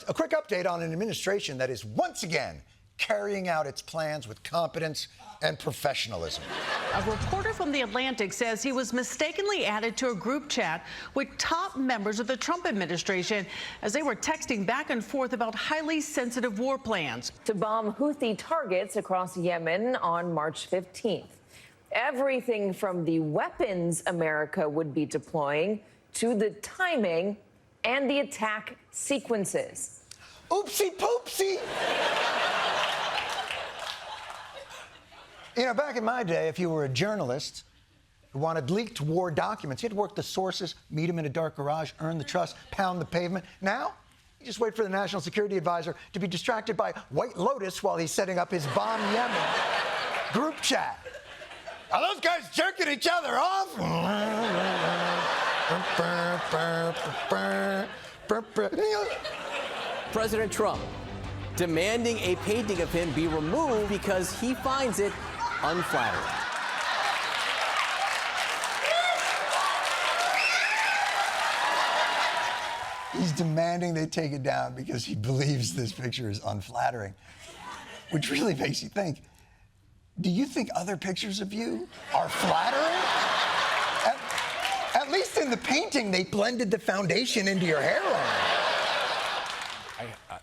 a quick update on an administration that is once again carrying out its plans with competence and professionalism. A reporter from The Atlantic says he was mistakenly added to a group chat with top members of the Trump administration as they were texting back and forth about highly sensitive war plans. To bomb Houthi targets across Yemen on March 15th. Everything from the weapons America would be deploying to the timing and the attack sequences. Oopsie poopsie. You know, back in my day, if you were a journalist who wanted leaked war documents, you had to work the sources, meet them in a dark garage, earn the trust, pound the pavement. Now, you just wait for the National Security Advisor to be distracted by White Lotus while he's setting up his Bomb Yemen group chat. Are those guys jerking each other off? President Trump demanding a painting of him be removed because he finds it unflattering. He's demanding they take it down because he believes this picture is unflattering, which really makes you think, do you think other pictures of you are flattering? At least in the painting, they blended the foundation into your hairline.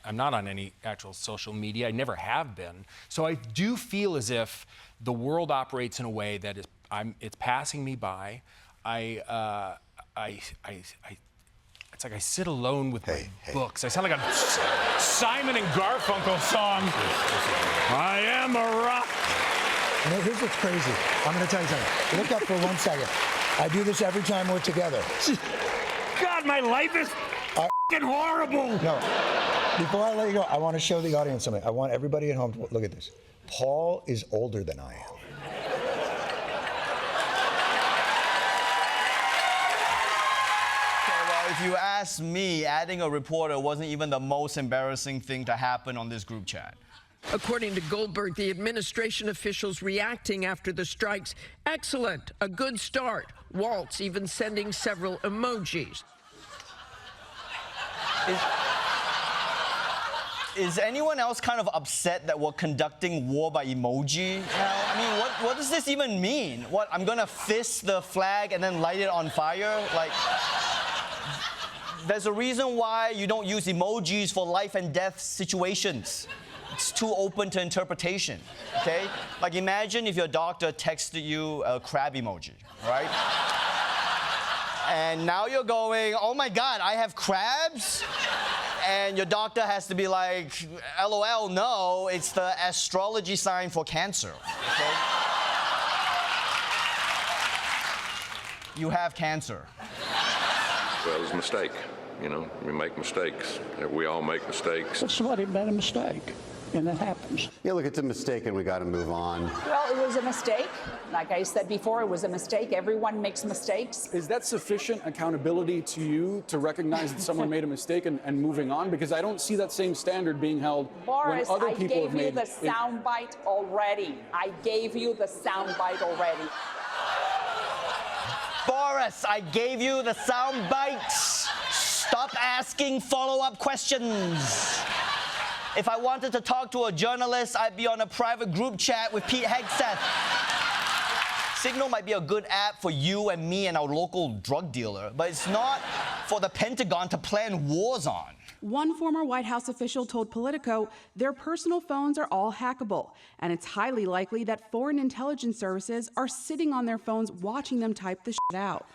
I'm not on any actual social media. I never have been. So I do feel as if the world operates in a way that it's passing me by. It's like I sit alone with my books. I sound like a Simon and Garfunkel song. I am a rock. You know, here's what's crazy. I'm going to tell you something. Look up for 1 second. I do this every time we're together. God, my life is fucking horrible. No. Before I let you go, I want to show the audience something. I want everybody at home to look at this. Paul is older than I am. Okay, well, if you ask me, adding a reporter wasn't even the most embarrassing thing to happen on this group chat. According to Goldberg, the administration officials reacting after the strikes, excellent, a good start. Waltz even sending several emojis. Is anyone else kind of upset that we're conducting war by emoji now? I mean, what does this even mean? What, I'm gonna fist the flag and then light it on fire? Like, there's a reason why you don't use emojis for life and death situations. It's too open to interpretation, okay? Like, imagine if your doctor texted you a crab emoji, right? And now you're going, oh my God, I have crabs? And your doctor has to be like, LOL, no, it's the astrology sign for Cancer, okay? You have cancer. Well, it's a mistake. You know, we make mistakes. We all make mistakes. What's somebody made a mistake? And that happens. Yeah, look, it's a mistake and we got to move on. Well, it was a mistake. Like I said before, it was a mistake. Everyone makes mistakes. Is that sufficient accountability to you to recognize that someone made a mistake and moving on? Because I don't see that same standard being held Boris, when other people have made... I gave you the soundbite already. I gave you the soundbite already. Boris, I gave you the soundbite. Stop asking follow-up questions. If I wanted to talk to a journalist, I'd be on a private group chat with Pete Hegseth. Signal might be a good app for you and me and our local drug dealer, but it's not for the Pentagon to plan wars on. One former White House official told Politico their personal phones are all hackable, and it's highly likely that foreign intelligence services are sitting on their phones watching them type the shit out.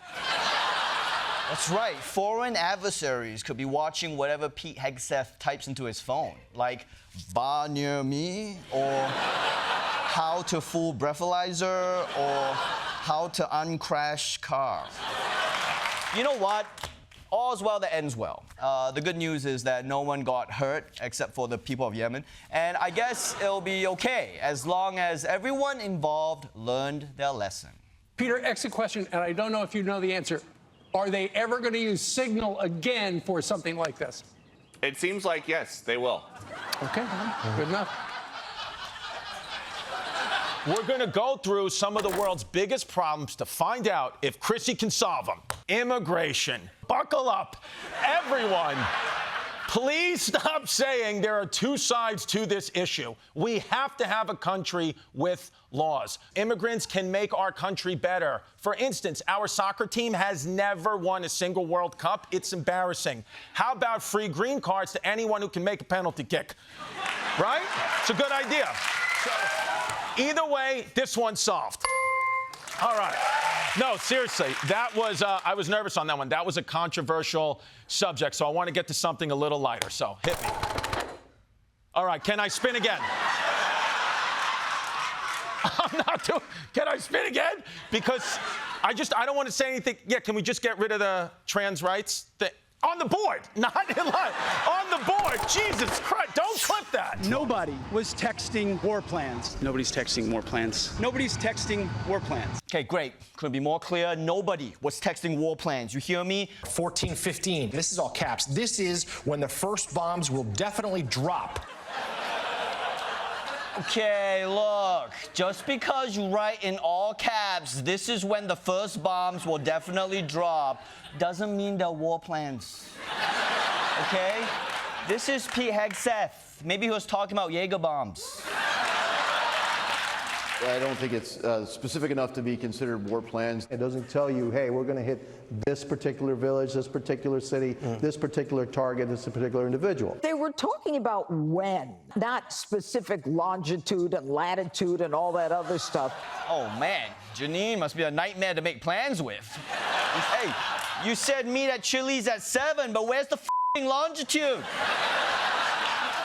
That's right. Foreign adversaries could be watching whatever Pete Hegseth types into his phone, like "ba near me," or "how to fool breathalyzer," or "how to uncrash car." You know what? All's well that ends well. The good news is that no one got hurt except for the people of Yemen, and I guess it'll be okay as long as everyone involved learned their lesson. Peter, exit question, and I don't know if you know the answer. Are they ever going to use Signal again for something like this? It seems like, yes, they will. Okay, good enough. We're going to go through some of the world's biggest problems to find out if Chrissy can solve them. Immigration. Buckle up, everyone. Please stop saying there are two sides to this issue. We have to have a country with laws. Immigrants can make our country better. For instance, our soccer team has never won a single World Cup. It's embarrassing. How about free green cards to anyone who can make a penalty kick? Right? It's a good idea. So, either way, this one's solved. All right. No, seriously, that was, I was nervous on that one. That was a controversial subject, so I want to get to something a little lighter, so hit me. All right, can I spin again? I'm not doing, can I spin again? Because I don't want to say anything. Yeah, can we just get rid of the trans rights thing? On the board, not in line. On the board, Jesus Christ, don't clip that. Nobody was texting war plans. Nobody's texting war plans. Nobody's texting war plans. Okay, great. Couldn't be more clear. Nobody was texting war plans. You hear me? 1415. This is all caps. This is when the first bombs will definitely drop. Okay, look, just because you write in all caps, this is when the first bombs will definitely drop, doesn't mean they're war plans. Okay? This is Pete Hegseth. Maybe he was talking about Jaeger bombs. I don't think it's specific enough to be considered war plans. It doesn't tell you, hey, we're going to hit this particular village, this particular city, this particular target, this particular individual. They were talking about when, not specific longitude and latitude and all that other stuff. Oh, man, Janine must be a nightmare to make plans with. Hey, you said meet at Chili's at 7, but where's the f***ing longitude?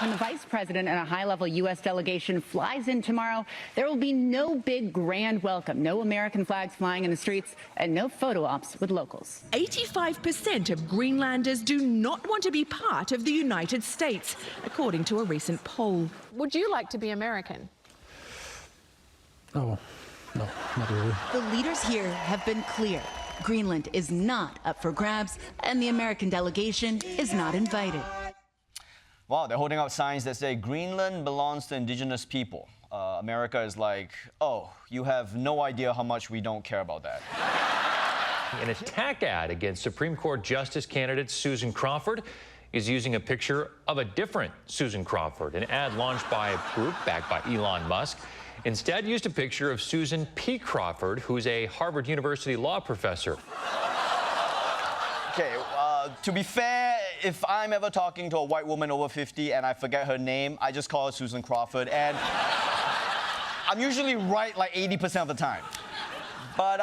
When the vice president and a high-level U.S. delegation flies in tomorrow, there will be no big grand welcome, no American flags flying in the streets, and no photo ops with locals. 85% of Greenlanders do not want to be part of the United States, according to a recent poll. Would you like to be American? Oh, no, not really. The leaders here have been clear. Greenland is not up for grabs, and the American delegation is not invited. Wow, they're holding out signs that say Greenland belongs to indigenous people. America is like, oh, you have no idea how much we don't care about that. An attack ad against Supreme Court Justice candidate Susan Crawford is using a picture of a different Susan Crawford. An ad launched by a group backed by Elon Musk instead used a picture of Susan P. Crawford, who's a Harvard University law professor. Okay, to be fair, if I'm ever talking to a white woman over 50 and I forget her name, I just call her Susan Crawford, and I'm usually right like 80% of the time. But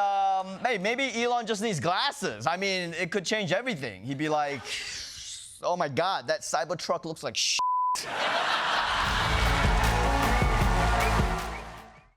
hey, maybe Elon just needs glasses. I mean, it could change everything. He'd be like, oh my God, that Cybertruck looks like shit.